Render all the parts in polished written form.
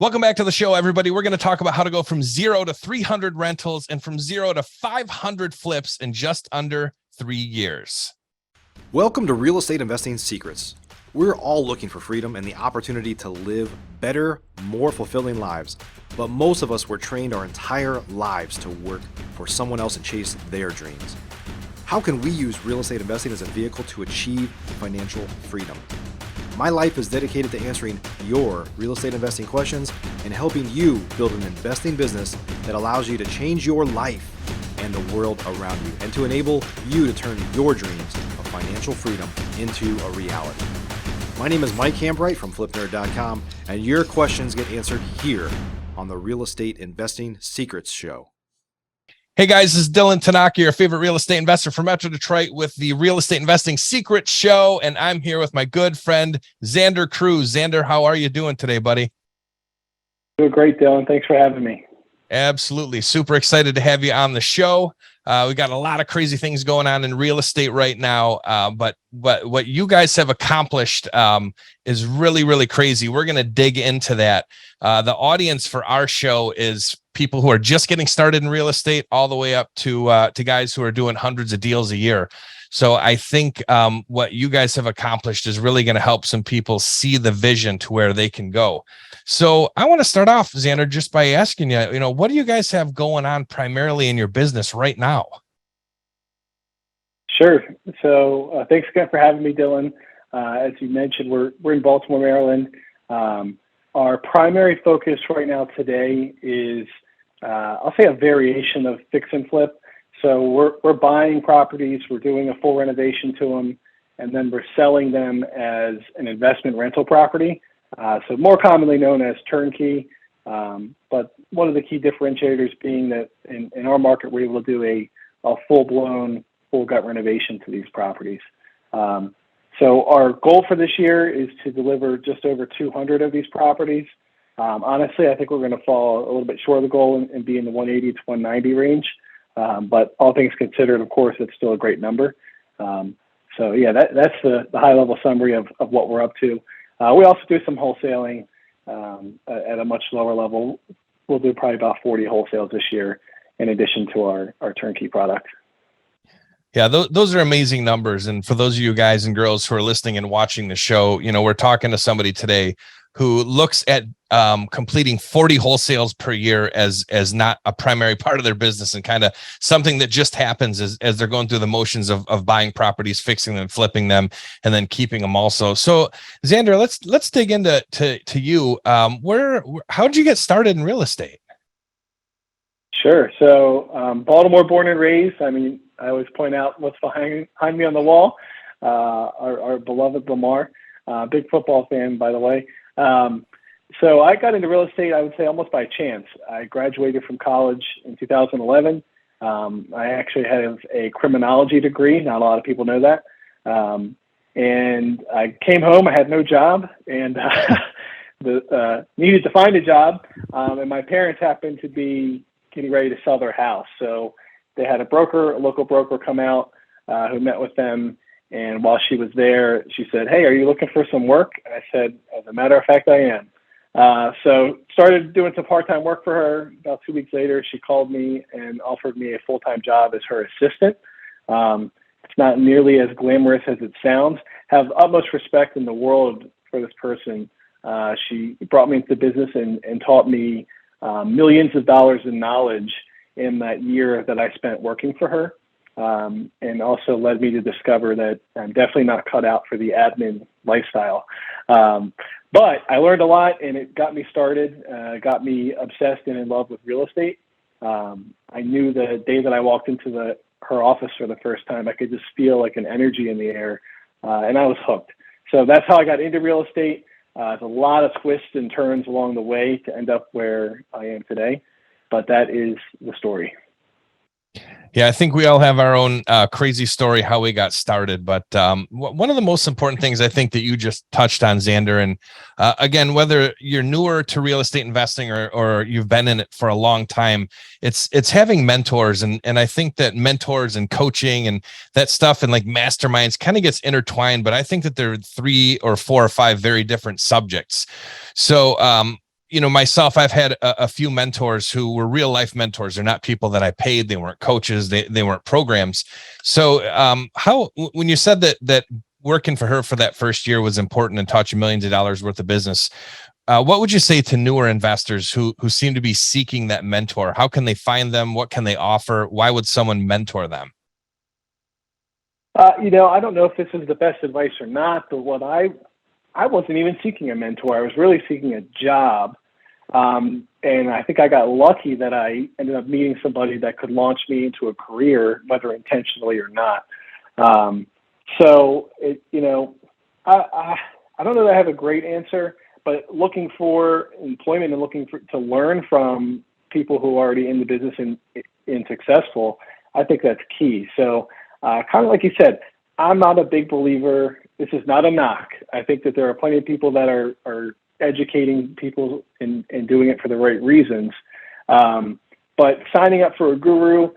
Welcome back to the show, everybody. We're going to talk about how to go from 0 to 300 rentals and from 0 to 500 flips in just under 3 years. Welcome to Real Estate Investing Secrets. We're all looking for freedom and the opportunity to live better, more fulfilling lives. But most of us were trained our entire lives to work for someone else and chase their dreams. How can we use real estate investing as a vehicle to achieve financial freedom? My life is dedicated to answering your real estate investing questions and helping you build an investing business that allows you to change your life and the world around you, and to enable you to turn your dreams of financial freedom into a reality. My name is Mike Hambright from FlipNerd.com, and your questions get answered here on the Real Estate Investing Secrets Show. Hey guys, this is Dylan Tanaka, your favorite real estate investor from Metro Detroit with the Real Estate Investing Secrets Show, and I'm here with my good friend, Xander Cruz. Xander, how are you doing today, buddy? Doing great, Dylan. Thanks for having me. Absolutely. Super excited to have you on the show. We got a lot of crazy things going on in real estate right now. But what you guys have accomplished is really, really crazy. We're going to dig into that. The audience for our show is people who are just getting started in real estate all the way up to guys who are doing hundreds of deals a year. So I think what you guys have accomplished is really going to help some people see the vision to where they can go. So I want to start off, Xander, just by asking you, what do you guys have going on primarily in your business right now? Sure. So thanks again for having me, Dylan. As you mentioned, we're in Baltimore, Maryland. Our primary focus right now today is, I'll say, a variation of fix and flip. So we're buying properties, we're doing a full renovation to them, and then we're selling them as an investment rental property. So more commonly known as turnkey. But one of the key differentiators being that in our market, we're able to do a full-blown, full gut renovation to these properties. So our goal for this year is to deliver just over 200 of these properties. Honestly, I think we're going to fall a little bit short of the goal and be in the 180 to 190 range. But all things considered, of course, it's still a great number. So yeah, that's the high-level summary of what we're up to. We also do some wholesaling at a much lower level. We'll do probably about 40 wholesales this year in addition to our turnkey product. Yeah, those are amazing numbers. And for those of you guys and girls who are listening and watching the show, we're talking to somebody today who looks at completing 40 wholesales per year as not a primary part of their business and kind of something that just happens as they're going through the motions of buying properties, fixing them, flipping them, and then keeping them also. So Xander, let's dig into you. How did you get started in real estate? Sure. So Baltimore born and raised. I mean, I always point out what's behind me on the wall, our beloved Lamar, big football fan, by the way. So I got into real estate, I would say, almost by chance. I graduated from college in 2011. I actually have a criminology degree. Not a lot of people know that. And I came home. I had no job and needed to find a job. And my parents happened to be getting ready to sell their house. So they had a local broker come out who met with them. And while she was there, she said, "Hey, are you looking for some work?" And I said, "As a matter of fact, I am." So started doing some part-time work for her. About 2 weeks later, she called me and offered me a full-time job as her assistant. It's not nearly as glamorous as it sounds. Have utmost respect in the world for this person. She brought me into the business and taught me millions of dollars in knowledge in that year that I spent working for her. And also led me to discover that I'm definitely not cut out for the admin lifestyle. But I learned a lot, and it got me started, got me obsessed and in love with real estate. I knew the day that I walked into her office for the first time, I could just feel like an energy in the air, and I was hooked. So that's how I got into real estate. There's a lot of twists and turns along the way to end up where I am today, but that is the story. Yeah, I think we all have our own crazy story how we got started. But one of the most important things I think that you just touched on, Xander, and again, whether you're newer to real estate investing or you've been in it for a long time, it's having mentors. And I think that mentors and coaching and that stuff and like masterminds kind of gets intertwined. But I think that there are 3 or 4 or 5 very different subjects. So myself, I've had a few mentors who were real life mentors. They're not people that I paid. They weren't coaches. They weren't programs. So when you said that working for her for that first year was important and taught you millions of dollars worth of business, what would you say to newer investors who seem to be seeking that mentor? How can they find them? What can they offer? Why would someone mentor them? I don't know if this is the best advice or not, but I wasn't even seeking a mentor. I was really seeking a job. And I think I got lucky that I ended up meeting somebody that could launch me into a career, whether intentionally or not. I don't know that I have a great answer, but looking for employment and looking to learn from people who are already in the business and successful, I think that's key. So kind of like you said, I'm not a big believer. This is not a knock. I think that there are plenty of people that are educating people and doing it for the right reasons. But signing up for a guru,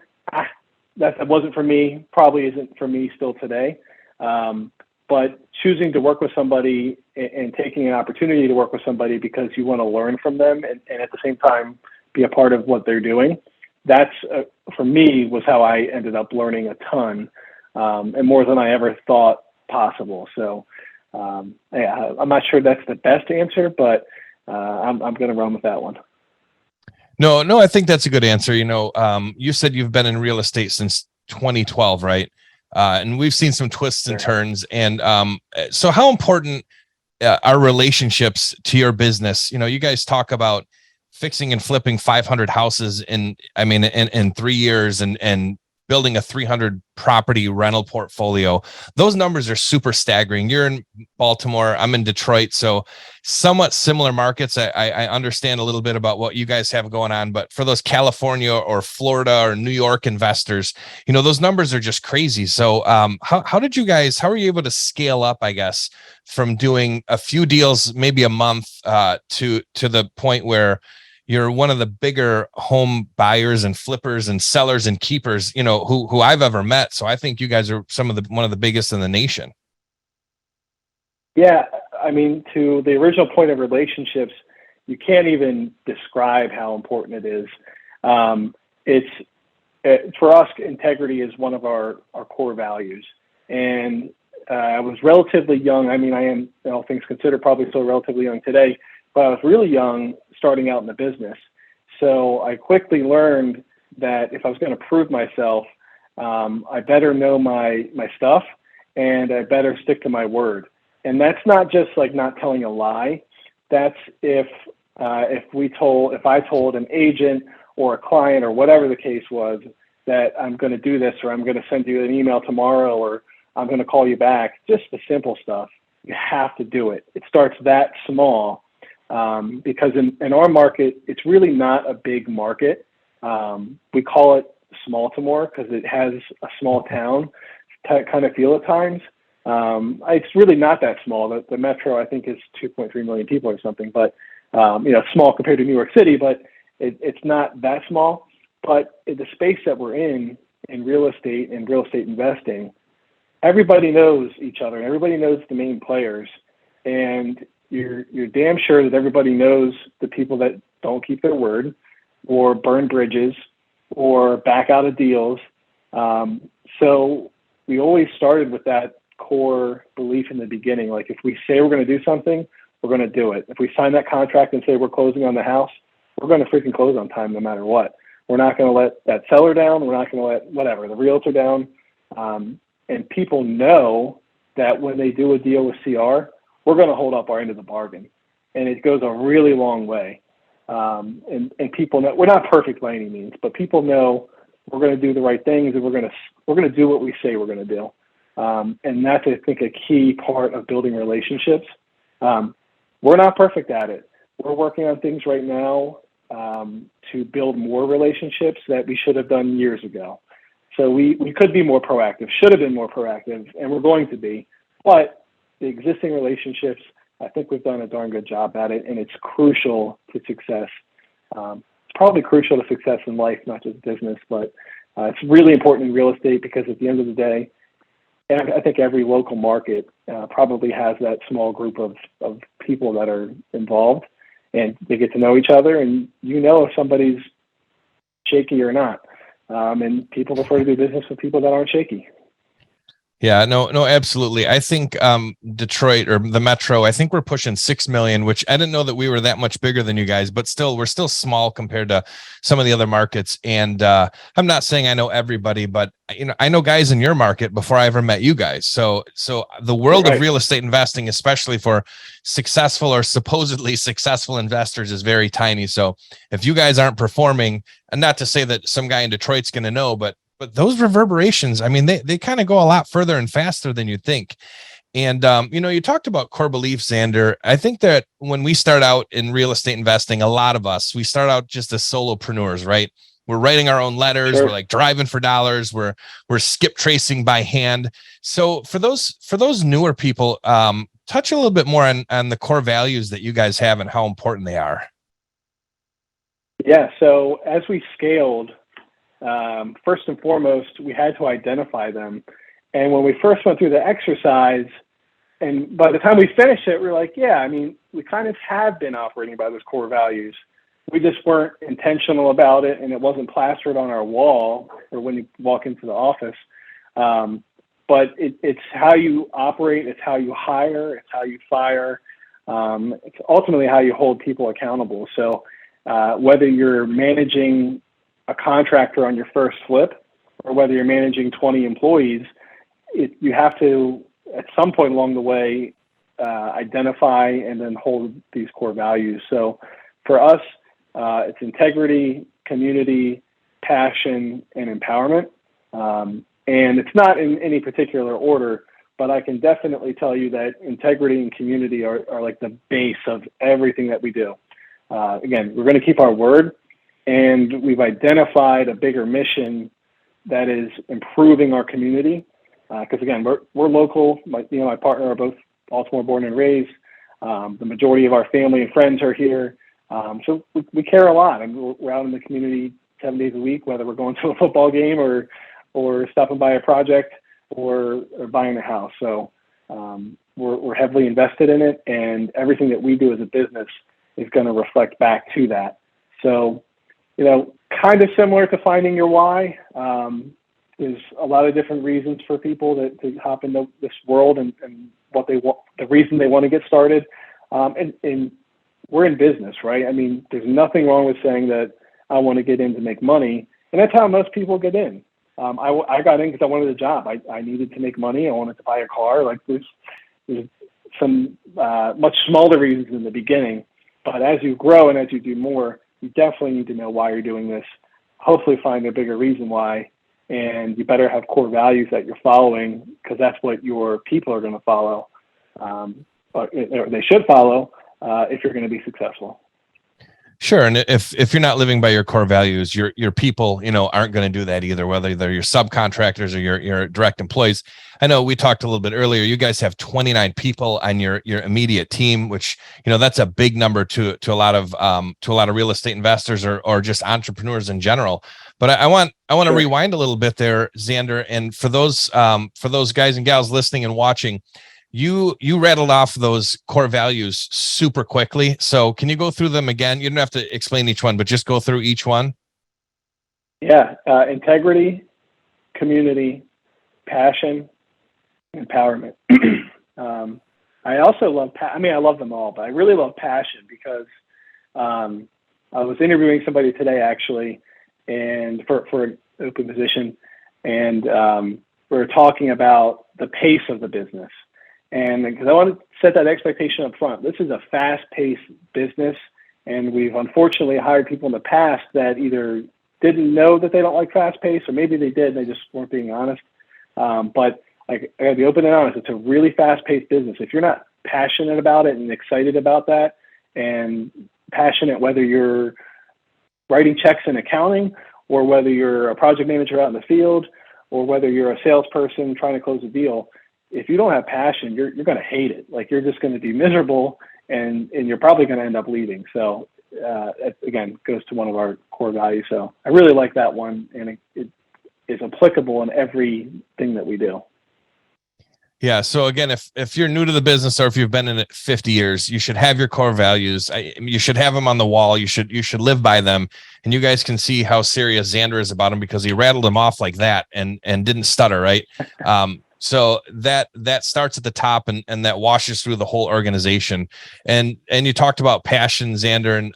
that wasn't for me, probably isn't for me still today. But choosing to work with somebody and taking an opportunity to work with somebody because you want to learn from them and at the same time be a part of what they're doing, that's, for me, was how I ended up learning a ton, and more than I ever thought possible. So I'm not sure that's the best answer, but I'm going to run with that one. No, I think that's a good answer. You said you've been in real estate since 2012, right? And we've seen some twists and turns. And so how important are relationships to your business? You guys talk about fixing and flipping 500 houses in 3 years and building a 300 property rental portfolio. Those numbers are super staggering. You're in Baltimore, I'm in Detroit, so somewhat similar markets. I understand a little bit about what you guys have going on, but for those California or Florida or New York investors, those numbers are just crazy. So how were you able to scale up, I guess, from doing a few deals, maybe a month, to the point where you're one of the bigger home buyers and flippers and sellers and keepers, who I've ever met. So I think you guys are one of the biggest in the nation. Yeah. To the original point of relationships, you can't even describe how important it is. For us, integrity is one of our core values. And I was relatively young. I am, all things considered, probably still relatively young today, but I was really young starting out in the business. So I quickly learned that if I was going to prove myself, I better know my stuff and I better stick to my word. And that's not just like not telling a lie. That's if I told an agent or a client or whatever the case was that I'm going to do this, or I'm going to send you an email tomorrow, or I'm going to call you back, just the simple stuff, you have to do it. It starts that small. Because in our market, it's really not a big market. We call it Small-to-more because it has a small town kind of feel at times. It's really not that small. The metro, I think, is 2.3 million people or something, but small compared to New York City, but it's not that small. But in the space that we're in real estate and real estate investing, everybody knows each other and everybody knows the main players. And you're damn sure that everybody knows the people that don't keep their word or burn bridges or back out of deals. So we always started with that core belief in the beginning. Like, if we say we're going to do something, we're going to do it. If we sign that contract and say we're closing on the house, we're going to freaking close on time no matter what. We're not going to let that seller down. We're not going to let the realtor down. And people know that when they do a deal with CR, we're going to hold up our end of the bargain. And it goes a really long way. And people know we're not perfect by any means, but people know we're going to do the right things, and we're going to do what we say we're going to do. And that's, I think, a key part of building relationships. We're not perfect at it. We're working on things right now to build more relationships that we should have done years ago. So we could be more proactive, should have been more proactive, and we're going to be. But the existing relationships, I think we've done a darn good job at it, and it's crucial to success. It's probably crucial to success in life, not just business, but it's really important in real estate because at the end of the day, and I think every local market probably has that small group of people that are involved. and they get to know each other, and if somebody's shaky or not. And people prefer to do business with people that aren't shaky. Yeah, no, absolutely. I think Detroit or the Metro, I think we're pushing 6 million, which I didn't know that we were that much bigger than you guys, but still, we're still small compared to some of the other markets. And I'm not saying I know everybody, but I know guys in your market before I ever met you guys. So the world of real estate investing, especially for successful or supposedly successful investors, is very tiny. So if you guys aren't performing, and not to say that some guy in Detroit's going to know, but those reverberations, I mean, they kind of go a lot further and faster than you think. And, you talked about core beliefs, Xander. I think that when we start out in real estate investing, a lot of us, we start out just as solopreneurs, right? We're writing our own letters. Sure. We're like driving for dollars. We're skip tracing by hand. So for those newer people, touch a little bit more on the core values that you guys have and how important they are. Yeah. So as we scaled, first and foremost, we had to identify them. And when we first went through the exercise, and by the time we finished it, we were like, yeah, I mean, we kind of have been operating by those core values. We just weren't intentional about it, and it wasn't plastered on our wall or when you walk into the office. But it's how you operate, it's how you hire, it's how you fire. It's ultimately how you hold people accountable. So whether you're managing a contractor on your first flip, or whether you're managing 20 employees, you have to, at some point along the way, identify and then hold these core values. So for us, it's integrity, community, passion, and empowerment. And it's not in any particular order, but I can definitely tell you that integrity and community are like the base of everything that we do. Again, we're going to keep our word. And we've identified a bigger mission that is improving our community. Because again, we're local. My partner are both Baltimore born and raised. The majority of our family and friends are here. So we care a lot. And we're out in the community 7 days a week, whether we're going to a football game or stopping by a project or buying a house. So we're heavily invested in it, and everything that we do as a business is going to reflect back to that. So kind of similar to finding your why. There's a lot of different reasons for people to hop into this world and what they want, the reason they want to get started. And we're in business, right? I mean, there's nothing wrong with saying that I want to get in to make money. And that's how most people get in. I got in because I wanted a job. I needed to make money. I wanted to buy a car. Like there's some much smaller reasons in the beginning. But as you grow and as you do more, you definitely need to know why you're doing this, hopefully find a bigger reason why, and you better have core values that you're following, because that's what your people are going to follow, or they should follow if you're going to be successful. Sure. And if you're not living by your core values, your people, aren't going to do that either, whether they're your subcontractors or your direct employees. I know we talked a little bit earlier, you guys have 29 people on your immediate team, which, that's a big number to a lot of real estate investors or just entrepreneurs in general. But I want to rewind a little bit there, Xander. And for those guys and gals listening and watching, you rattled off those core values super quickly. So can you go through them again? You don't have to explain each one, but just go through each one. Yeah. Integrity, community, passion, empowerment. I also love, I love them all, but I really love passion because I was interviewing somebody today actually, and for an open position, and we were talking about the pace of the business. And because I want to set that expectation up front, this is a fast-paced business, and we've unfortunately hired people in the past that either didn't know that they don't like fast-paced, or maybe they did, they just weren't being honest. But I gotta be open and honest, it's a really fast-paced business. If you're not passionate about it and excited about that, and passionate whether you're writing checks in accounting, or whether you're a project manager out in the field, or whether you're a salesperson trying to close a deal, if you don't have passion, you're going to hate it. Like you're just going to be miserable, and you're probably going to end up leaving. So it, again, goes to one of our core values. So I really like that one, and it is applicable in everything that we do. Yeah. So again, if you're new to the business or if you've been in it 50 years, you should have your core values. You should have them on the wall. You should live by them. And you guys can see how serious Xander is about them because he rattled them off like that and didn't stutter. Right. So that starts at the top and that washes through the whole organization. And you talked about passion, Xander, and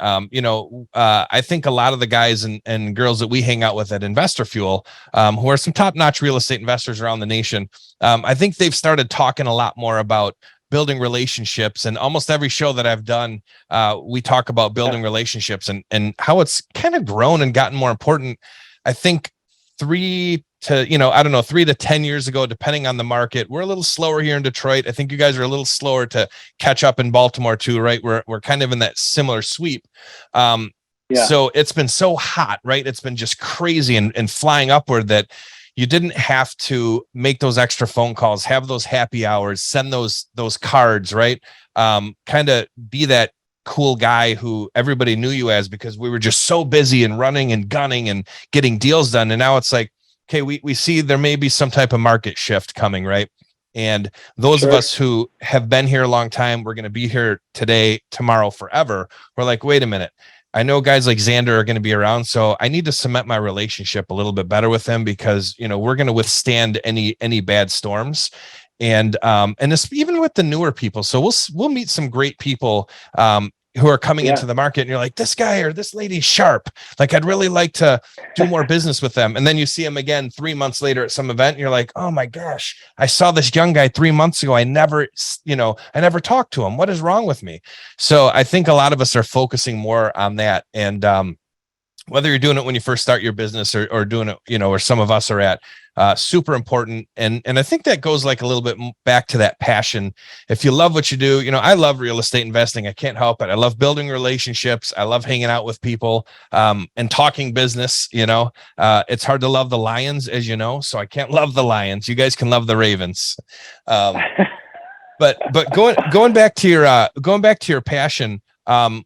I think a lot of the guys and girls that we hang out with at Investor Fuel, who are some top-notch real estate investors around the nation, I think they've started talking a lot more about building relationships. And almost every show that I've done, we talk about building relationships and how it's kind of grown and gotten more important. I think 3 to 10 years ago, depending on the market, we're a little slower here in Detroit. I think you guys are a little slower to catch up in Baltimore too, right? We're kind of in that similar sweep. So it's been so hot, right? It's been just crazy and flying upward that you didn't have to make those extra phone calls, have those happy hours, send those cards, right? Kind of be that cool guy who everybody knew you as because we were just so busy and running and gunning and getting deals done. And now it's like, okay, we see there may be some type of market shift coming, right? And those of us who have been here a long time, we're going to be here today, tomorrow, forever. We're like, wait a minute. I know guys like Xander are going to be around, so I need to cement my relationship a little bit better with them because we're going to withstand any bad storms, and it's even with the newer people. So we'll meet some great people who are coming into the market, and you're like, this guy or this lady's sharp. Like, I'd really like to do more business with them. And then you see them again 3 months later at some event, and you're like, oh my gosh, I saw this young guy 3 months ago. I never talked to him. What is wrong with me? So I think a lot of us are focusing more on that. And whether you're doing it when you first start your business or doing it, or some of us are at, super important. And I think that goes like a little bit back to that passion. If you love what you do, I love real estate investing. I can't help it. I love building relationships. I love hanging out with people, and talking business. It's hard to love the Lions, as you know, so I can't love the Lions. You guys can love the Ravens. But going back to your passion,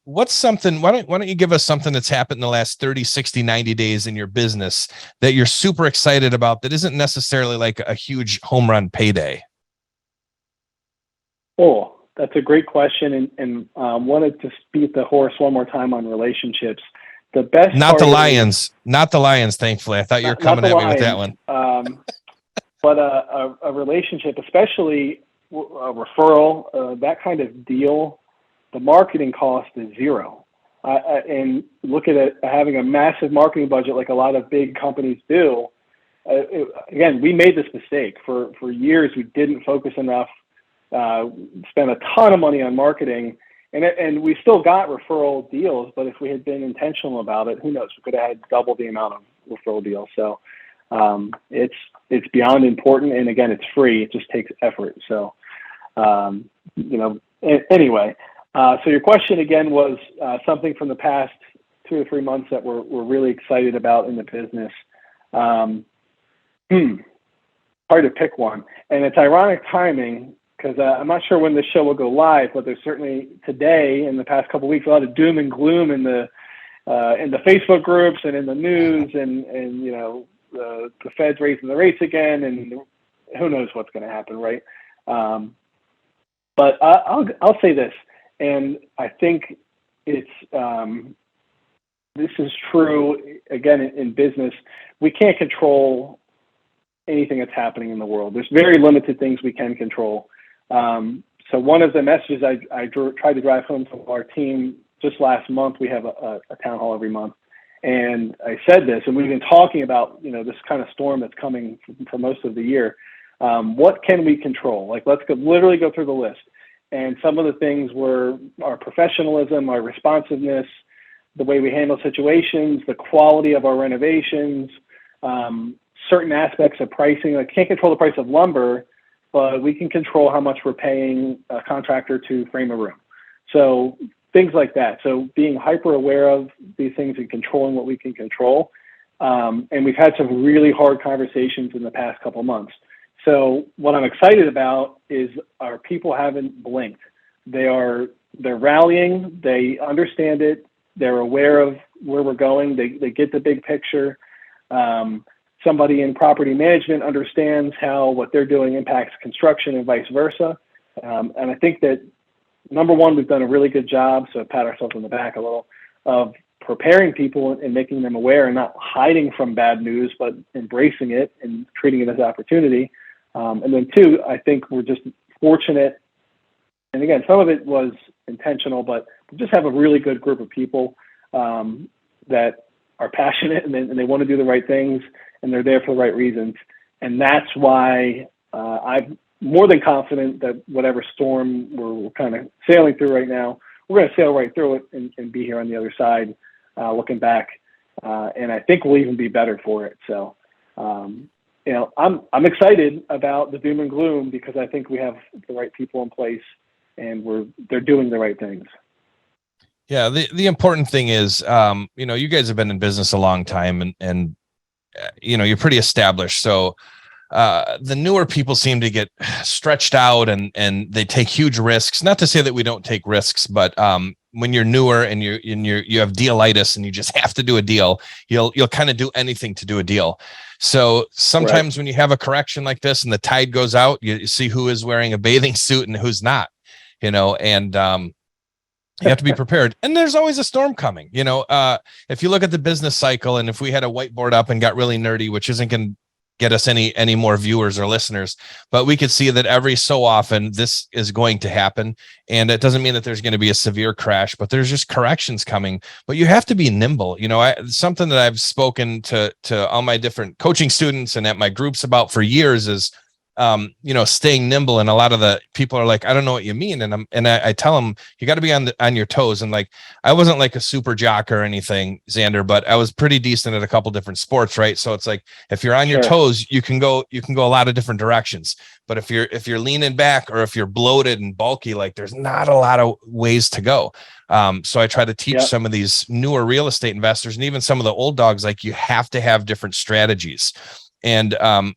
what's something, why don't you give us something that's happened in the last 30, 60, 90 days in your business that you're super excited about that isn't necessarily like a huge home run payday? Oh, that's a great question. And wanted to beat the horse one more time on relationships. The best not the Lions, thankfully. I thought you were coming at me with that one. But a relationship, especially a referral, that kind of deal, the marketing cost is zero. And look at it, having a massive marketing budget like a lot of big companies do. Again, we made this mistake. For years, we didn't focus enough, spent a ton of money on marketing, and we still got referral deals. But if we had been intentional about it, who knows? We could have had double the amount of referral deals. So it's beyond important. And again, it's free. It just takes effort. So, anyway. So your question again was something from the past 2 or 3 months that we're really excited about in the business. Hard to pick one, and it's ironic timing because I'm not sure when this show will go live, but there's certainly today in the past couple of weeks a lot of doom and gloom in the Facebook groups and in the news, and the Fed's raising the rates again, and who knows what's going to happen, right? But I'll say this. And I think this is true, again, in business. We can't control anything that's happening in the world. There's very limited things we can control. So one of the messages I tried to drive home to our team just last month, we have a town hall every month. And I said this, and we've been talking about, this kind of storm that's coming for most of the year. What can we control? Like, let's literally go through the list. And some of the things were our professionalism, our responsiveness, the way we handle situations, the quality of our renovations, certain aspects of pricing. Like, can't control the price of lumber, but we can control how much we're paying a contractor to frame a room. So things like that. So being hyper aware of these things and controlling what we can control. And we've had some really hard conversations in the past couple of months. So what I'm excited about is our people haven't blinked. They're rallying. They understand it. They're aware of where we're going. They get the big picture. somebody in property management understands how what they're doing impacts construction and vice versa. And I think that, number one, we've done a really good job, so pat ourselves on the back a little, of preparing people and making them aware and not hiding from bad news, but embracing it and treating it as opportunity. And then two, I think we're just fortunate. And again, some of it was intentional, but we just have a really good group of people that are passionate and they want to do the right things, and they're there for the right reasons. And that's why I'm more than confident that whatever storm we're kind of sailing through right now, we're going to sail right through it and be here on the other side, looking back. And I think we'll even be better for it. So, I'm excited about the doom and gloom because I think we have the right people in place and they're doing the right things. Yeah. The important thing is, you guys have been in business a long time and you're pretty established. So, the newer people seem to get stretched out and they take huge risks. Not to say that we don't take risks, but when you're newer and you have dealitis and you just have to do a deal, you'll kind of do anything to do a deal. So sometimes when you have a correction like this and the tide goes out, you see who is wearing a bathing suit and who's not, and you have to be prepared. And there's always a storm coming. If you look at the business cycle, and if we had a whiteboard up and got really nerdy, which isn't going to get us any more viewers or listeners, but we could see that every so often this is going to happen. And it doesn't mean that there's going to be a severe crash, but there's just corrections coming. But you have to be nimble. Something that I've spoken to all my different coaching students and at my groups about for years is staying nimble. And a lot of the people are like, I don't know what you mean. And I tell them, you got to be on your toes. And like, I wasn't like a super jock or anything, Xander, but I was pretty decent at a couple different sports. Right. So it's like, if you're on your toes, you can go a lot of different directions. But if you're leaning back or if you're bloated and bulky, like there's not a lot of ways to go. So I try to teach some of these newer real estate investors and even some of the old dogs, like you have to have different strategies. And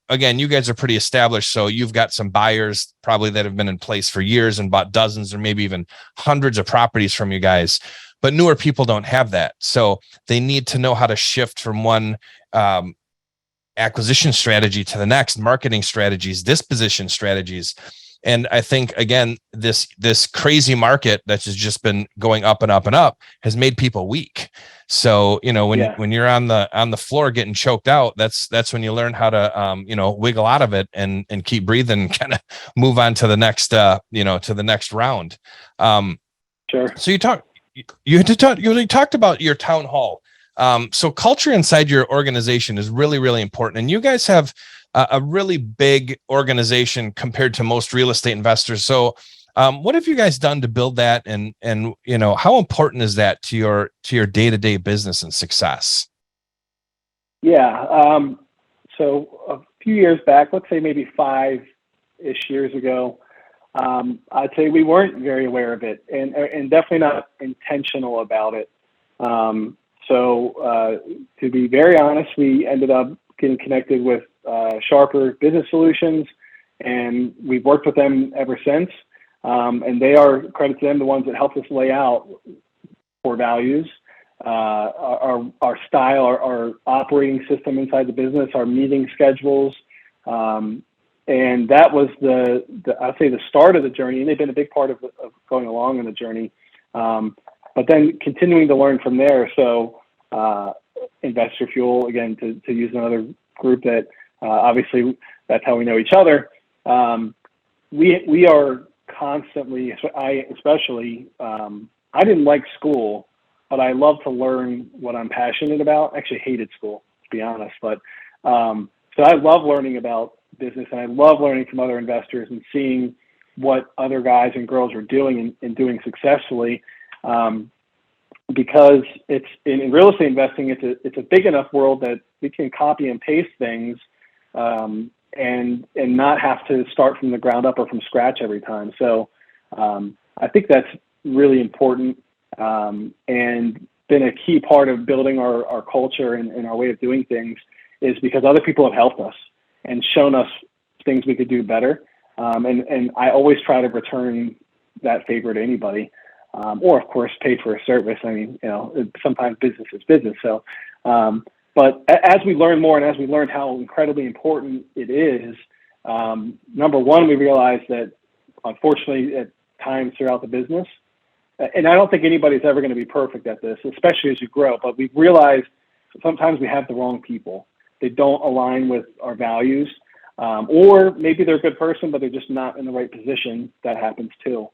again, you guys are pretty established. So you've got some buyers probably that have been in place for years and bought dozens or maybe even hundreds of properties from you guys. But newer people don't have that. So they need to know how to shift from one acquisition strategy to the next, marketing strategies, disposition strategies. And I think, again, this crazy market that's just been going up and up and up has made people weak. So, when you're on the floor getting choked out, that's when you learn how to, wiggle out of it and keep breathing and kind of move on to the next, to the next round. Sure. So you talked about your town hall. So culture inside your organization is really, really important. And you guys have a really big organization compared to most real estate investors. So what have you guys done to build that? And how important is that to your day-to-day business and success? Yeah. So a few years back, let's say maybe 5-ish years ago, I'd say we weren't very aware of it and definitely not intentional about it. So to be very honest, we ended up getting connected with Sharper Business Solutions, and we've worked with them ever since. And they are, credit to them, the ones that helped us lay out core values, our style, our operating system inside the business, our meeting schedules. And that was I'd say the start of the journey. And they've been a big part of going along in the journey. But then continuing to learn from there. So Investor Fuel, again, to use another group that obviously that's how we know each other. We are constantly, I didn't like school, but I love to learn what I'm passionate about. I actually hated school, to be honest. But so I love learning about business, and I love learning from other investors and seeing what other guys and girls are doing and doing successfully. Because it's in real estate investing, it's a big enough world that we can copy and paste things and not have to start from the ground up or from scratch every time. So I think that's really important and been a key part of building our culture and our way of doing things, is because other people have helped us and shown us things we could do better. And I always try to return that favor to anybody. Or of course pay for a service. I mean, sometimes business is business. So, But as we learn more and as we learned how incredibly important it is, number one, we realized that unfortunately at times throughout the business, and I don't think anybody's ever going to be perfect at this, especially as you grow, but we've realized sometimes we have the wrong people. They don't align with our values, or maybe they're a good person, but they're just not in the right position. That happens too.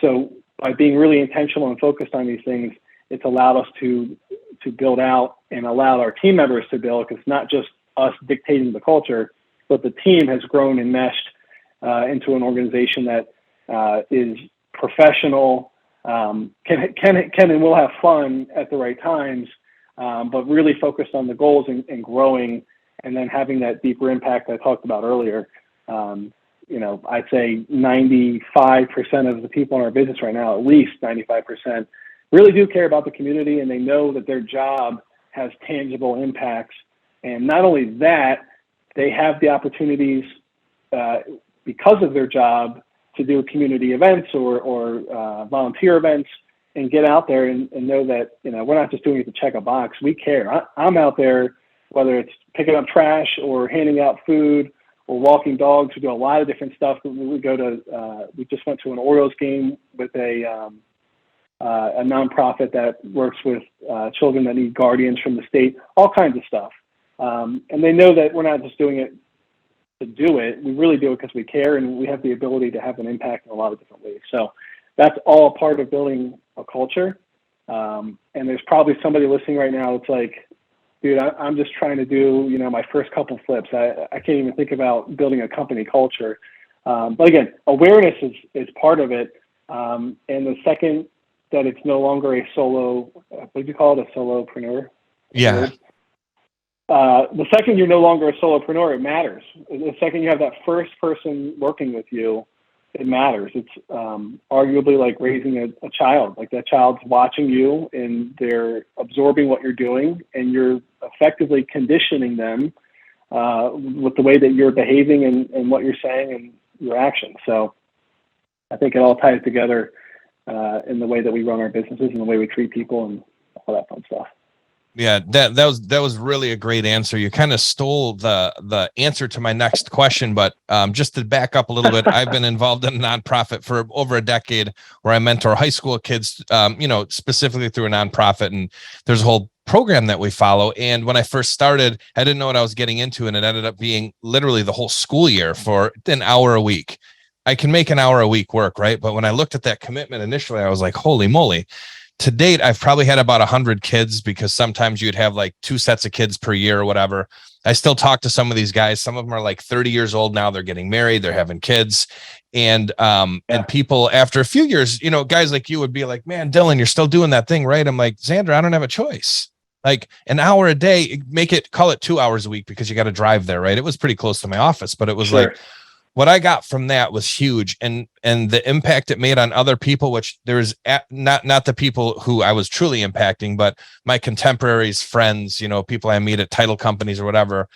So by being really intentional and focused on these things, it's allowed us to build out and allowed our team members to build, because it's not just us dictating the culture, but the team has grown and meshed into an organization that is professional, can and will have fun at the right times, but really focused on the goals and growing, and then having that deeper impact I talked about earlier. I'd say 95% of the people in our business right now, at least 95%, really do care about the community, and they know that their job has tangible impacts. And not only that, they have the opportunities because of their job to do community events or volunteer events and get out there and know that, we're not just doing it to check a box. We care. I'm out there, whether it's picking up trash or handing out food or walking dogs. We do a lot of different stuff. We just went to an Orioles game with a nonprofit that works with children that need guardians from the state, all kinds of stuff. And they know that we're not just doing it to do it. We really do it because we care, and we have the ability to have an impact in a lot of different ways. So that's all part of building a culture. And there's probably somebody listening right now that's like, dude, I'm just trying to do, my first couple flips. I can't even think about building a company culture. But again, awareness is part of it. And the second that it's no longer a solo, what do you call it? A solopreneur? Yeah. The second you're no longer a solopreneur, it matters. The second you have that first person working with you, it matters. It's arguably like raising a child. Like that child's watching you and they're absorbing what you're doing, and you're effectively conditioning them with the way that you're behaving and what you're saying and your actions. So I think it all ties together in the way that we run our businesses and the way we treat people and all that fun stuff. Yeah, that was really a great answer. You kind of stole the answer to my next question, but just to back up a little bit, I've been involved in a nonprofit for over a decade where I mentor high school kids, specifically through a nonprofit, and there's a whole program that we follow. And when I first started, I didn't know what I was getting into, and it ended up being literally the whole school year for an hour a week. I can make an hour a week work, right? But when I looked at that commitment initially, I was like, holy moly. To date, I've probably had about 100 kids, because sometimes you'd have like 2 sets of kids per year or whatever. I still talk to some of these guys. Some of them are like 30 years old now. They're getting married. They're having kids. And people after a few years, guys like you would be like, man, Dylan, you're still doing that thing, right? I'm like, Xander, I don't have a choice. Like an hour a day, call it 2 hours a week, because you got to drive there, right? It was pretty close to my office, but it was Sure. like, what I got from that was huge, and the impact it made on other people, which there's not the people who I was truly impacting, but my contemporaries, friends, people I meet at title companies or whatever.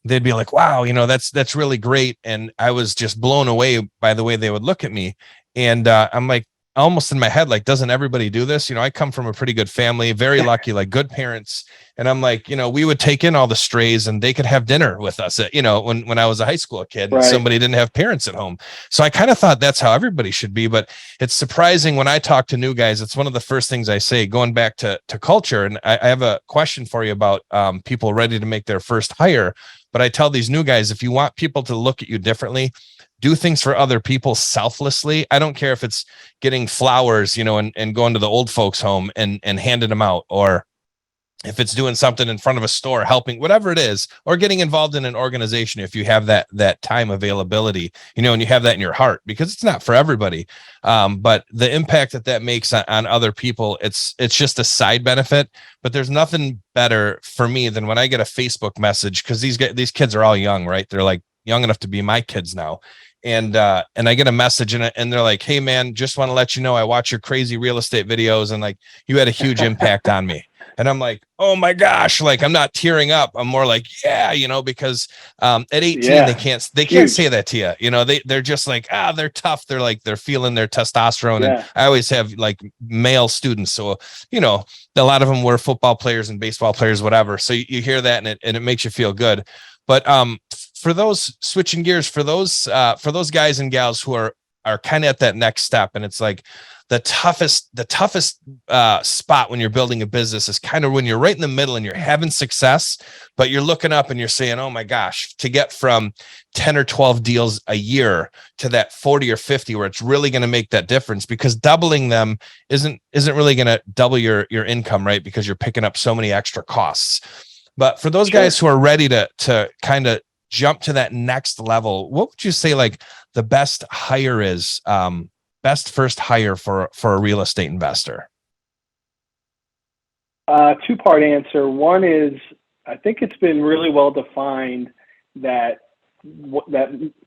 They'd be like, wow, that's really great. And I was just blown away by the way they would look at me. And I'm like, almost in my head, like, doesn't everybody do this? I come from a pretty good family, very lucky, like good parents. And I'm like, we would take in all the strays and they could have dinner with us at, when I was a high school kid and Right. somebody didn't have parents at home. So I kind of thought that's how everybody should be, but it's surprising when I talk to new guys, it's one of the first things I say, going back to culture. And I have a question for you about people ready to make their first hire. But I tell these new guys, if you want people to look at you differently, do things for other people selflessly. I don't care if it's getting flowers, and going to the old folks home and handing them out, or if it's doing something in front of a store, helping, whatever it is, or getting involved in an organization. If you have that time availability, and you have that in your heart, because it's not for everybody. But the impact that makes on other people, it's just a side benefit, but there's nothing better for me than when I get a Facebook message, because these kids are all young, right? They're like young enough to be my kids now. And I get a message and they're like, hey man, just want to let you know, I watch your crazy real estate videos and like you had a huge impact on me. And I'm like, oh my gosh, like I'm not tearing up. I'm more like, yeah, because at 18, they can't Huge. say that to you. They're just like, they're tough. They're like, they're feeling their testosterone. Yeah. And I always have like male students. So, a lot of them were football players and baseball players, whatever. So you hear that and it makes you feel good. But for those switching gears, for those guys and gals who are kind of at that next step, and it's like the toughest spot when you're building a business is kind of when you're right in the middle and you're having success, but you're looking up and you're saying, oh my gosh, to get from 10 or 12 deals a year to that 40 or 50 where it's really going to make that difference, because doubling them isn't really going to double your income, right? Because you're picking up so many extra costs. But for those guys who are ready to kind of jump to that next level, what would you say like the best hire is, best first hire for a real estate investor? Two-part answer. One is, I think it's been really well defined that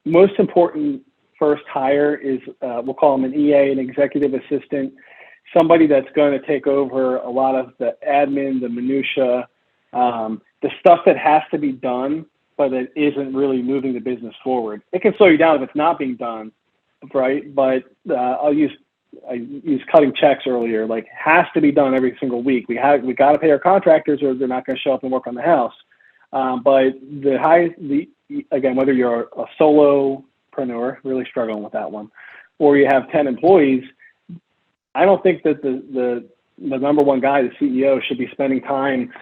most important first hire is, we'll call them an EA, an executive assistant, somebody that's going to take over a lot of the admin, the minutia, the stuff that has to be done, but it isn't really moving the business forward. It can slow you down if it's not being done, right? But I used cutting checks earlier. Like, has to be done every single week. We got to pay our contractors, or they're not going to show up and work on the house. But again, whether you're a solopreneur, really struggling with that one, or you have 10 employees, I don't think that the number one guy, the CEO, should be spending time,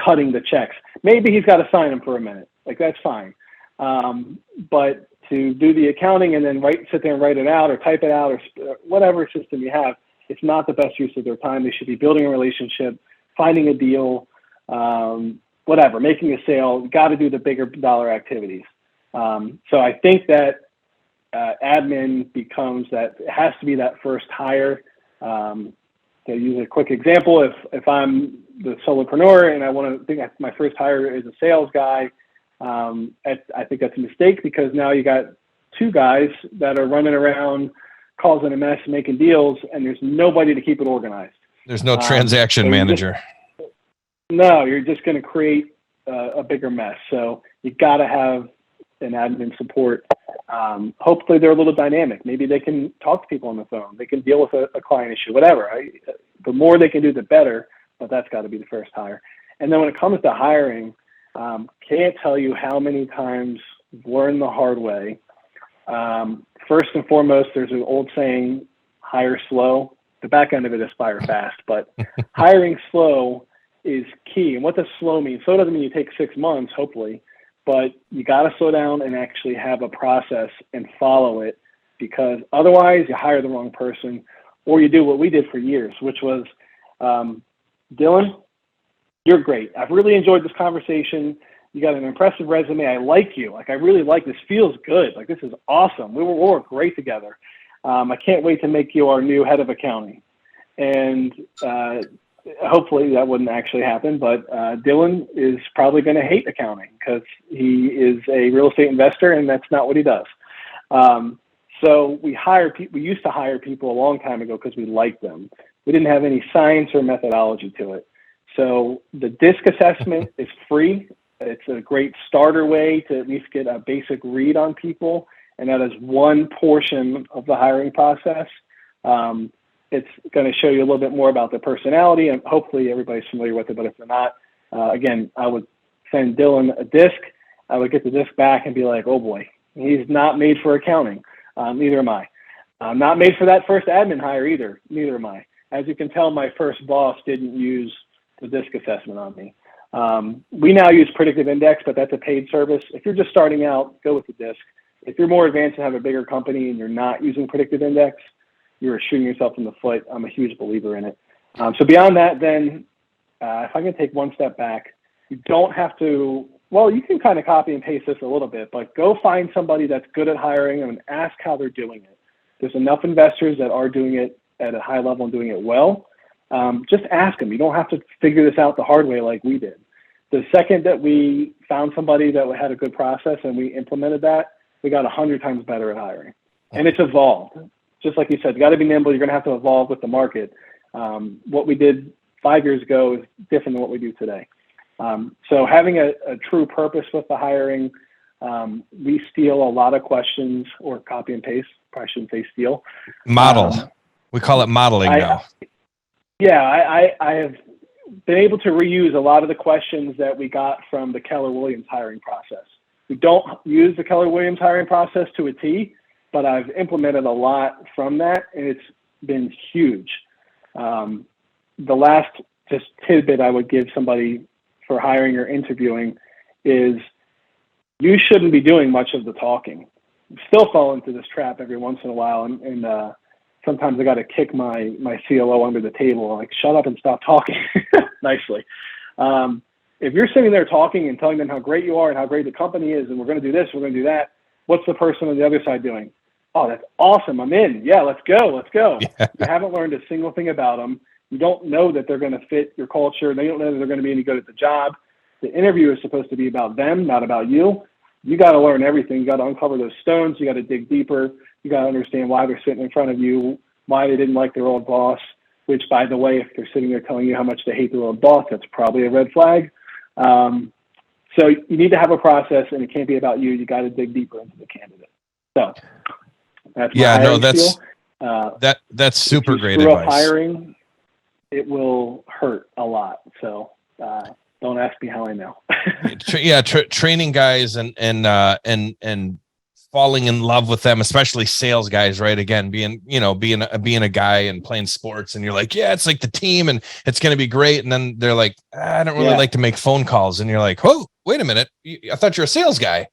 cutting the checks. Maybe he's got to sign them for a minute. Like, that's fine. But to do the accounting and then sit there and write it out or type it out or whatever system you have, it's not the best use of their time. They should be building a relationship, finding a deal, whatever, making a sale. Got to do the bigger dollar activities. So I think that admin becomes that, it has to be that first hire. To use a quick example, if I'm the solopreneur and I want to think my first hire is a sales guy, I think that's a mistake, because now you got two guys that are running around causing a mess, making deals, and there's nobody to keep it organized. There's no transaction manager. You're just going to create a bigger mess. So you got to have an admin support. Hopefully they're a little dynamic. Maybe they can talk to people on the phone. They can deal with a client issue, whatever. Right? The more they can do, the better, but that's got to be the first hire. And then when it comes to hiring, can't tell you how many times I've learned the hard way. First and foremost, there's an old saying, hire slow. The back end of it is fire fast, but hiring slow is key. And what does slow mean? Slow doesn't mean you take 6 months, hopefully, but you got to slow down and actually have a process and follow it, because otherwise you hire the wrong person, or you do what we did for years, which was, Dylan, you're great. I've really enjoyed this conversation. You got an impressive resume. I like you. Like, I really like this. Feels good. Like, this is awesome. We'll work great together. I can't wait to make you our new head of accounting. And hopefully that wouldn't actually happen, but Dylan is probably going to hate accounting because he is a real estate investor and that's not what he does. So we used to hire people a long time ago because we liked them. We didn't have any science or methodology to it. So the DISC assessment is free. It's a great starter way to at least get a basic read on people. And that is one portion of the hiring process. It's going to show you a little bit more about the personality, and hopefully everybody's familiar with it. But if they're not, again, I would send Dylan a DISC. I would get the DISC back and be like, oh boy, he's not made for accounting. Neither am I. I'm not made for that first admin hire either. Neither am I. As you can tell, my first boss didn't use the DISC assessment on me. We now use Predictive Index, but that's a paid service. If you're just starting out, go with the DISC. If you're more advanced and have a bigger company and you're not using Predictive Index, you're shooting yourself in the foot. I'm a huge believer in it. So beyond that, then, if I can take one step back, you don't have to, well, you can kind of copy and paste this a little bit, but go find somebody that's good at hiring and ask how they're doing it. There's enough investors that are doing it at a high level and doing it well. Just ask them. You don't have to figure this out the hard way like we did. The second that we found somebody that had a good process and we implemented that, we got 100 times better at hiring. And it's evolved. Just like you said, you got to be nimble. You're going to have to evolve with the market. What we did 5 years ago is different than what we do today. So having a true purpose with the hiring, we steal a lot of questions or copy and paste. Probably shouldn't say steal. Model. We call it modeling now. I have been able to reuse a lot of the questions that we got from the Keller Williams hiring process. We don't use the Keller Williams hiring process to a T, but I've implemented a lot from that, and it's been huge. The last just tidbit I would give somebody for hiring or interviewing is you shouldn't be doing much of the talking. Still fall into this trap every once in a while, and sometimes I got to kick my COO under the table, like, shut up and stop talking nicely. If you're sitting there talking and telling them how great you are and how great the company is, and we're going to do this, we're going to do that, what's the person on the other side doing? Oh, that's awesome. I'm in. Yeah, let's go. Yeah. You haven't learned a single thing about them. You don't know that they're going to fit your culture. They don't know that they're going to be any good at the job. The interview is supposed to be about them, not about you. You got to learn everything. You got to uncover those stones. You got to dig deeper. You got to understand why they're sitting in front of you, why they didn't like their old boss, which, by the way, if they're sitting there telling you how much they hate their old boss, that's probably a red flag. So you need to have a process, and it can't be about you. You got to dig deeper into the candidate. So that's that's super great advice. Up hiring, it will hurt a lot. So don't ask me how I know. Training guys and falling in love with them, especially sales guys, right? Again, being a guy and playing sports, and you're like, yeah, it's like the team and it's going to be great. And then they're like, I don't really like to make phone calls. And you're like, oh, wait a minute. I thought you're a sales guy.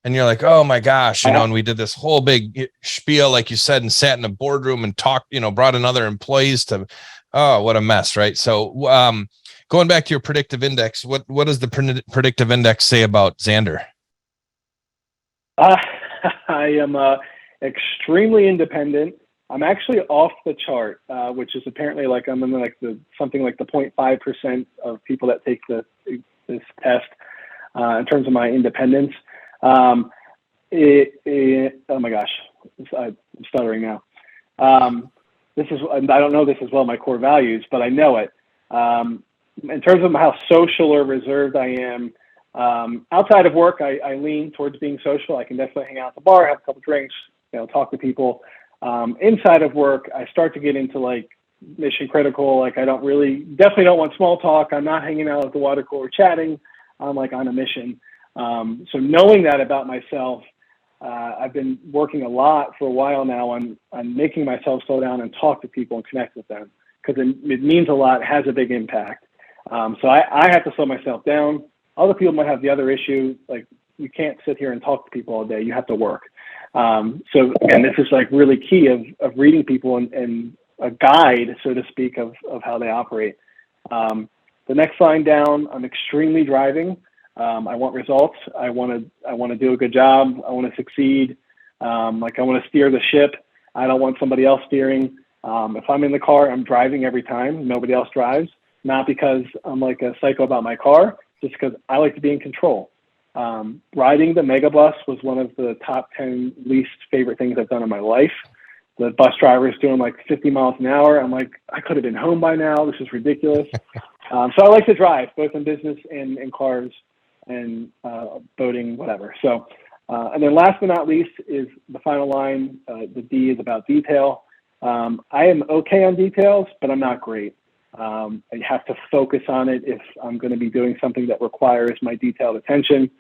And you're like, oh my gosh, and we did this whole big spiel, like you said, and sat in a boardroom and talked, brought in other employees to, oh, what a mess. Right. So, going back to your predictive index, what does the predictive index say about Xander? I am extremely independent. I'm actually off the chart, which is apparently like I'm in something like the 0.5% of people that take this test in terms of my independence. Oh my gosh, I'm stuttering now. I don't know this as well, my core values, but I know it. In terms of how social or reserved I am, outside of work, I lean towards being social. I can definitely hang out at the bar, have a couple drinks, talk to people. Inside of work, I start to get into like mission critical. Like definitely don't want small talk. I'm not hanging out at the water cooler chatting. I'm like on a mission. So knowing that about myself, I've been working a lot for a while now on making myself slow down and talk to people and connect with them, because it means a lot, it has a big impact. So I have to slow myself down. Other people might have the other issue, like you can't sit here and talk to people all day. You have to work. So again, this is like really key of reading people and a guide, so to speak, of how they operate. The next line down, I'm extremely driving. I want results. I want to do a good job. I want to succeed. I want to steer the ship. I don't want somebody else steering. If I'm in the car, I'm driving every time. Nobody else drives. Not because I'm like a psycho about my car, just because I like to be in control. Riding the megabus was one of the top 10 least favorite things I've done in my life. The bus driver is doing like 50 miles an hour. I'm like, I could have been home by now. This is ridiculous. So I like to drive, both in business and in cars and boating, whatever. So, and then last but not least is the final line. The D is about detail. I am okay on details, but I'm not great. I have to focus on it if I'm going to be doing something that requires my detailed attention.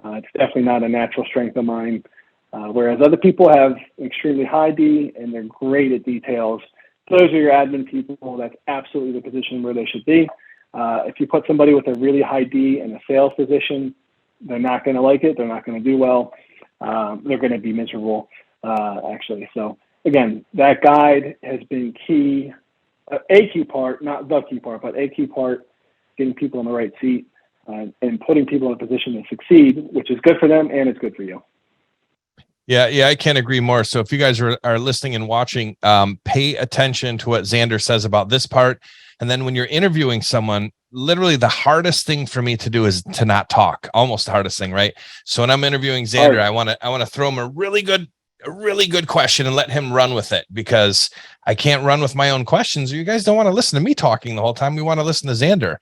It's definitely not a natural strength of mine. Whereas other people have extremely high D and they're great at details. Those are your admin people. That's absolutely the position where they should be. If you put somebody with a really high D in a sales position, they're not going to like it. They're not going to do well. They're going to be miserable, actually. So again, that guide has been key. A key part, not the key part, but a key part, getting people in the right seat and putting people in a position to succeed, which is good for them and it's good for you. Yeah, I can't agree more. So if you guys are listening and watching, pay attention to what Xander says about this part. And then when you're interviewing someone, literally the hardest thing for me to do is to not talk. Almost the hardest thing, right? So when I'm interviewing Xander, I want to throw him a really good a really good question and let him run with it, because I can't run with my own questions, or you guys don't want to listen to me talking the whole time. We want to listen to Xander.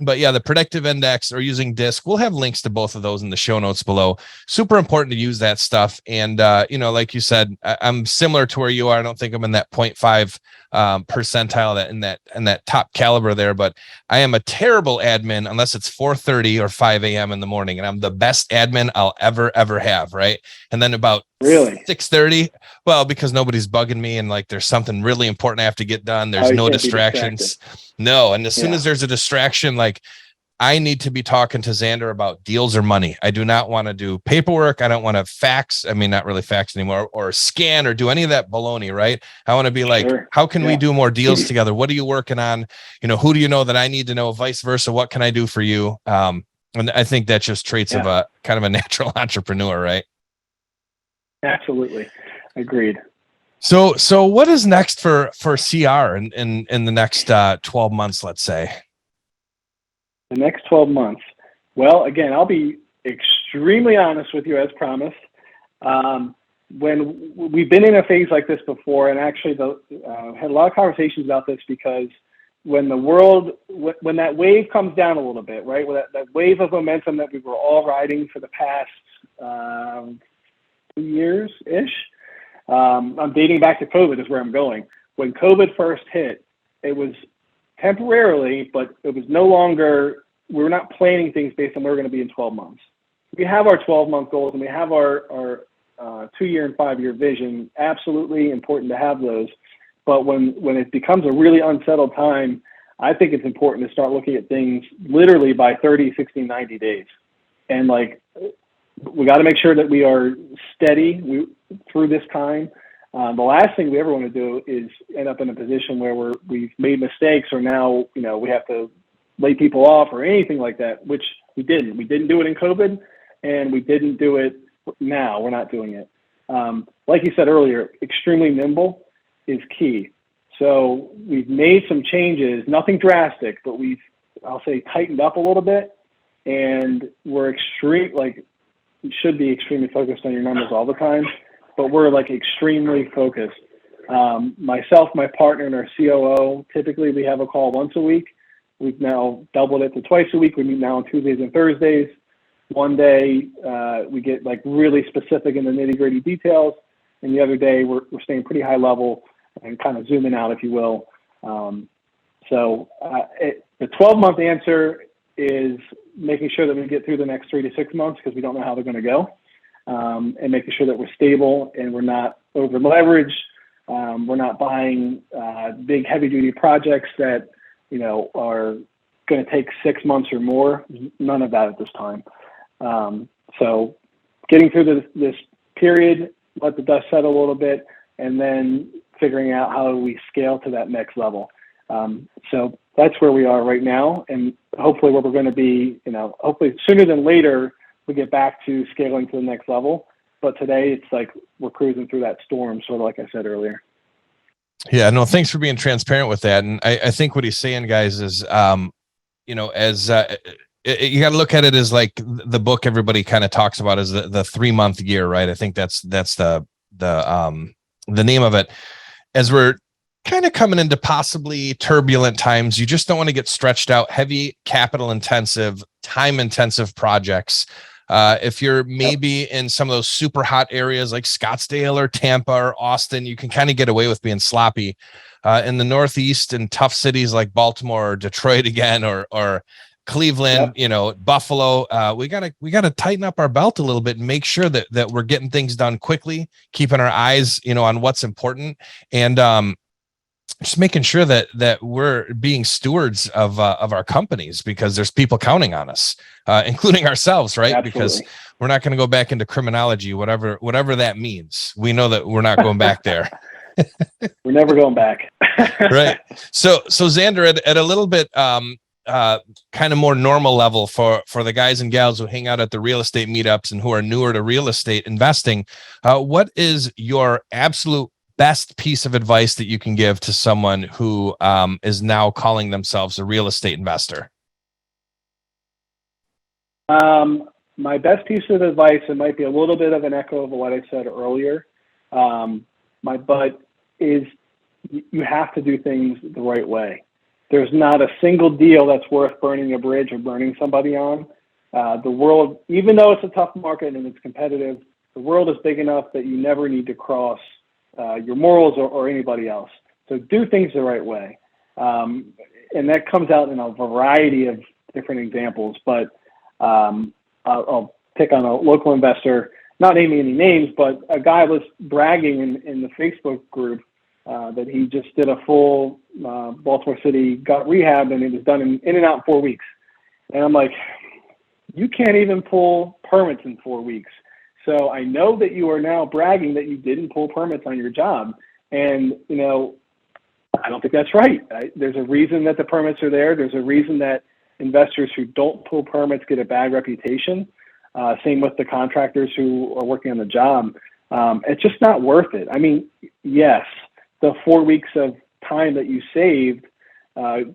But yeah, the predictive index or using DISC, we'll have links to both of those in the show notes below. Super important to use that stuff. And, like you said, I'm similar to where you are. I don't think I'm in that 0.5 percentile, that in that top caliber there, but I am a terrible admin unless it's 4:30 or 5 a.m. in the morning, and I'm the best admin I'll ever have. Right. And then about Really? 6:30, well, because nobody's bugging me and like there's something really important I have to get done. There's no distractions. No. And as soon as there's a distraction, like I need to be talking to Xander about deals or money. I do not want to do paperwork. I don't want to fax. I mean, not really fax anymore, or scan or do any of that baloney, right? I want to be like, how can we do more deals together? What are you working on? Who do you know that I need to know? Vice versa. What can I do for you? And I think that's just traits of a kind of a natural entrepreneur, right? Absolutely. Agreed. So what is next for CR in the next 12 months, let's say? The next 12 months. Well, again, I'll be extremely honest with you, as promised. When we've been in a phase like this before, and actually had a lot of conversations about this, because when when that wave comes down a little bit, right? When that wave of momentum that we were all riding for the past 2 years-ish, I'm dating back to COVID is where I'm going. When COVID first hit, it was temporarily, but it was no longer, we were not planning things based on where we're going to be in 12 months. We have our 12-month goals and we have our 2-year and 5-year vision. Absolutely important to have those. But when it becomes a really unsettled time, I think it's important to start looking at things literally by 30, 60, 90 days. And like, we got to make sure that we are steady through this time. The last thing we ever want to do is end up in a position where we've made mistakes, or now, we have to lay people off or anything like that, which we didn't. We didn't do it in COVID, and we didn't do it now. We're not doing it. Like you said earlier, extremely nimble is key. So we've made some changes, nothing drastic, but I'll say, tightened up a little bit, and we're you should be extremely focused on your numbers all the time, but we're like extremely focused. Myself, my partner, and our COO, typically we have a call once a week. We've now doubled it to twice a week. We meet now on Tuesdays and Thursdays. One day we get like really specific in the nitty-gritty details, and the other day we're staying pretty high level and kind of zooming out, if you will. The 12-month answer is making sure that we get through the next 3 to 6 months, because we don't know how they're going to go, and making sure that we're stable and we're not over leveraged. We're not buying big heavy duty projects that, are going to take 6 months or more. None of that at this time. So getting through this period, let the dust settle a little bit, and then figuring out how do we scale to that next level. So that's where we are right now, and hopefully where we're going to be, hopefully sooner than later, we get back to scaling to the next level. But today it's like we're cruising through that storm, sort of like I said earlier. Yeah, no, thanks for being transparent with that. And I think what he's saying, guys, is, you got to look at it as like the book everybody kind of talks about is the 3-month year, right? I think that's the name of it. As we're kind of coming into possibly turbulent times, you just don't want to get stretched out, heavy capital intensive, time intensive projects. If you're maybe in some of those super hot areas like Scottsdale or Tampa or Austin, you can kind of get away with being sloppy. In the Northeast and tough cities like Baltimore or Detroit again, or Cleveland, Buffalo, we gotta tighten up our belt a little bit and make sure that we're getting things done quickly, keeping our eyes, on what's important, and just making sure that we're being stewards of our companies, because there's people counting on us, including ourselves, right? Absolutely. Because we're not going to go back into criminology, whatever that means. We know that we're not going back there. We're never going back. Right. So Xander, at a little bit kind of more normal level for the guys and gals who hang out at the real estate meetups and who are newer to real estate investing, what is your absolute best piece of advice that you can give to someone who is now calling themselves a real estate investor? my best piece of advice, it might be a little bit of an echo of what I said earlier. But is you have to do things the right way. There's not a single deal that's worth burning a bridge or burning somebody on. The world, even though it's a tough market and it's competitive, the world is big enough that you never need to cross your morals or anybody else. So do things the right way. And that comes out in a variety of different examples, but I'll pick on a local investor, not naming any names, but a guy was bragging in the Facebook group that he just did a full Baltimore City gut rehab, and it was done in and out in 4 weeks. And I'm like, you can't even pull permits in 4 weeks. So I know that you are now bragging that you didn't pull permits on your job. And, I don't think that's right. There's a reason that the permits are there. There's a reason that investors who don't pull permits get a bad reputation. Same with the contractors who are working on the job. It's just not worth it. I mean, yes, the 4 weeks of time that you saved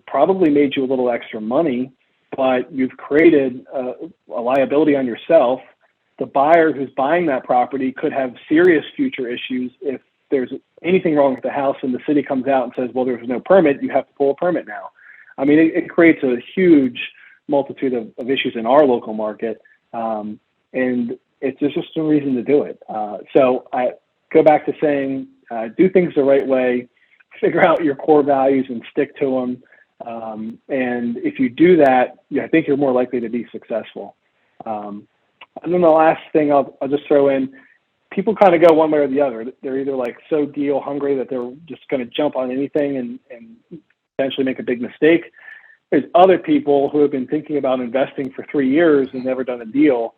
probably made you a little extra money, but you've created a liability on yourself. The buyer who's buying that property could have serious future issues if there's anything wrong with the house and the city comes out and says, well, there's no permit, you have to pull a permit now. I mean, it creates a huge multitude of issues in our local market, and there's just no reason to do it. So I go back to saying, do things the right way, figure out your core values and stick to them. And if you do that, I think you're more likely to be successful. And then the last thing I'll just throw in, people kind of go one way or the other. They're either like so deal hungry that they're just going to jump on anything and potentially make a big mistake. There's other people who have been thinking about investing for 3 years and never done a deal.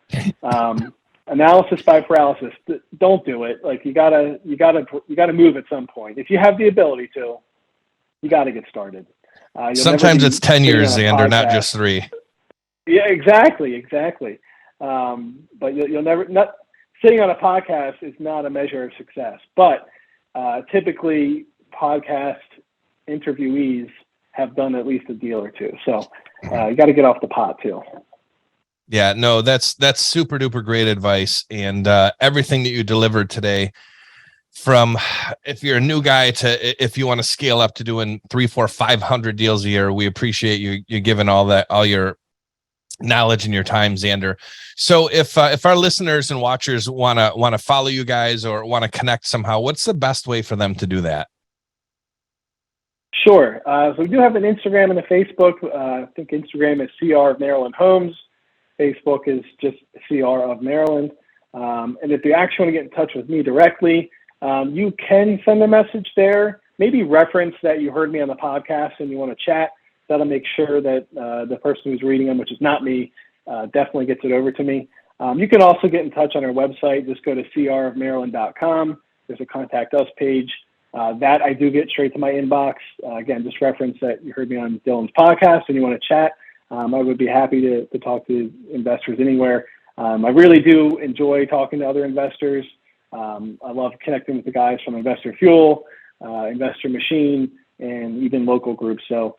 Analysis by paralysis. Don't do it. Like you gotta move at some point. If you have the ability to, you got to get started. Sometimes it's 10 years, Xander, not just 3. Yeah, exactly. But you'll never, sitting on a podcast is not a measure of success, but typically podcast interviewees have done at least a deal or two. So you got to get off the pot too. Yeah, no, that's super duper great advice. And everything that you delivered today, from if you're a new guy to if you want to scale up to doing 300, 400, 500 deals a year, we appreciate you giving all your knowledge and your time, Xander. So if our listeners and watchers want to follow you guys or want to connect somehow, what's the best way for them to do that? Sure. So we do have an Instagram and a Facebook. I think Instagram is CR of Maryland Homes. Facebook is just CR of Maryland. And if you actually want to get in touch with me directly, you can send a message there. Maybe reference that you heard me on the podcast and you want to chat. That'll make sure that the person who's reading them, which is not me, definitely gets it over to me. You can also get in touch on our website. Just go to crofmaryland.com. There's a contact us page. That I do get straight to my inbox. Again, just reference that you heard me on Dylan's podcast and you want to chat. I would be happy to talk to investors anywhere. I really do enjoy talking to other investors. I love connecting with the guys from Investor Fuel, Investor Machine, and even local groups. So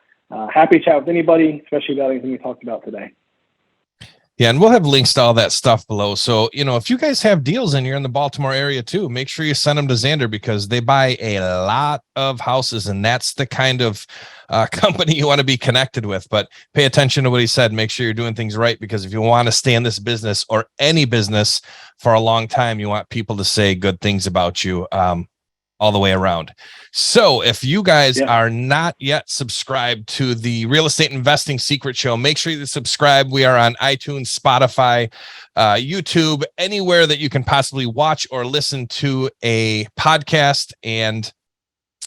happy to chat with anybody, especially about anything we talked about today. Yeah, and we'll have links to all that stuff below. So, if you guys have deals and you're in the Baltimore area too, make sure you send them to Xander because they buy a lot of houses, and that's the kind of company you want to be connected with. But pay attention to what he said. Make sure you're doing things right, because if you want to stay in this business or any business for a long time, you want people to say good things about you all the way around. So if you guys are not yet subscribed to the Real Estate Investing Secret Show, make sure you subscribe. We are on iTunes, Spotify, YouTube, anywhere that you can possibly watch or listen to a podcast. And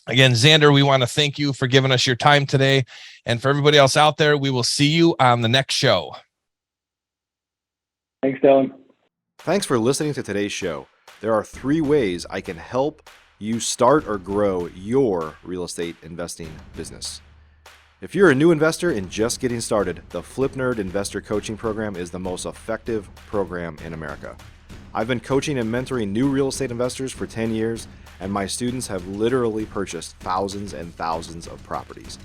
again, Xander, we want to thank you for giving us your time today. And for everybody else out there, we will see you on the next show. Thanks, Dylan. Thanks for listening to today's show. There are 3 ways I can help you start or grow your real estate investing business. If you're a new investor and just getting started, the Flip Nerd Investor Coaching Program is the most effective program in America. I've been coaching and mentoring new real estate investors for 10 years, and my students have literally purchased thousands and thousands of properties.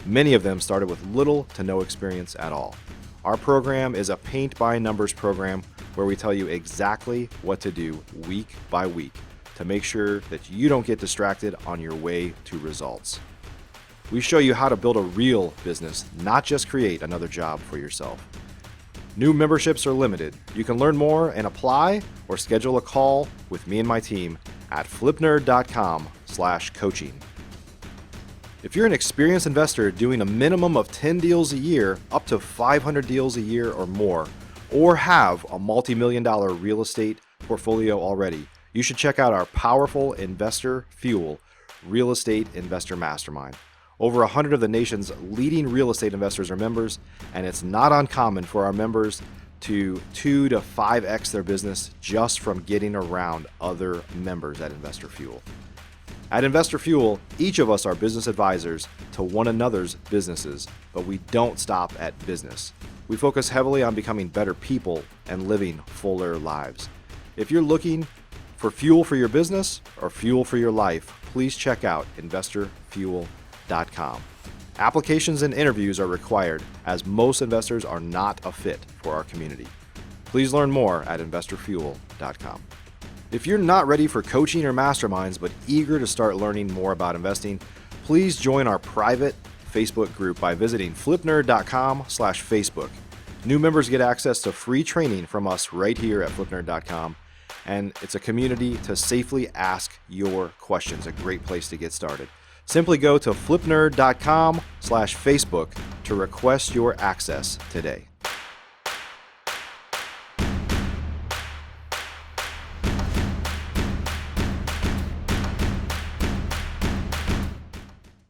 Many of them started with little to no experience at all. Our program is a paint by numbers program where we tell you exactly what to do week by week to make sure that you don't get distracted on your way to results. We show you how to build a real business, not just create another job for yourself. New memberships are limited. You can learn more and apply or schedule a call with me and my team at flipnerd.com/coaching. If you're an experienced investor doing a minimum of 10 deals a year, up to 500 deals a year or more, or have a multi-million-dollar real estate portfolio already, you should check out our powerful Investor Fuel Real Estate Investor Mastermind. Over 100 of the nation's leading real estate investors are members, and it's not uncommon for our members to 2 to 5x their business just from getting around other members at Investor Fuel. At Investor Fuel, each of us are business advisors to one another's businesses, but we don't stop at business. We focus heavily on becoming better people and living fuller lives. If you're looking for fuel for your business or fuel for your life, please check out investorfuel.com. Applications and interviews are required, as most investors are not a fit for our community. Please learn more at investorfuel.com. If you're not ready for coaching or masterminds but eager to start learning more about investing, please join our private Facebook group by visiting flipnerd.com/Facebook. New members get access to free training from us right here at flipnerd.com, and it's a community to safely ask your questions, a great place to get started. Simply go to flipnerd.com/Facebook to request your access today.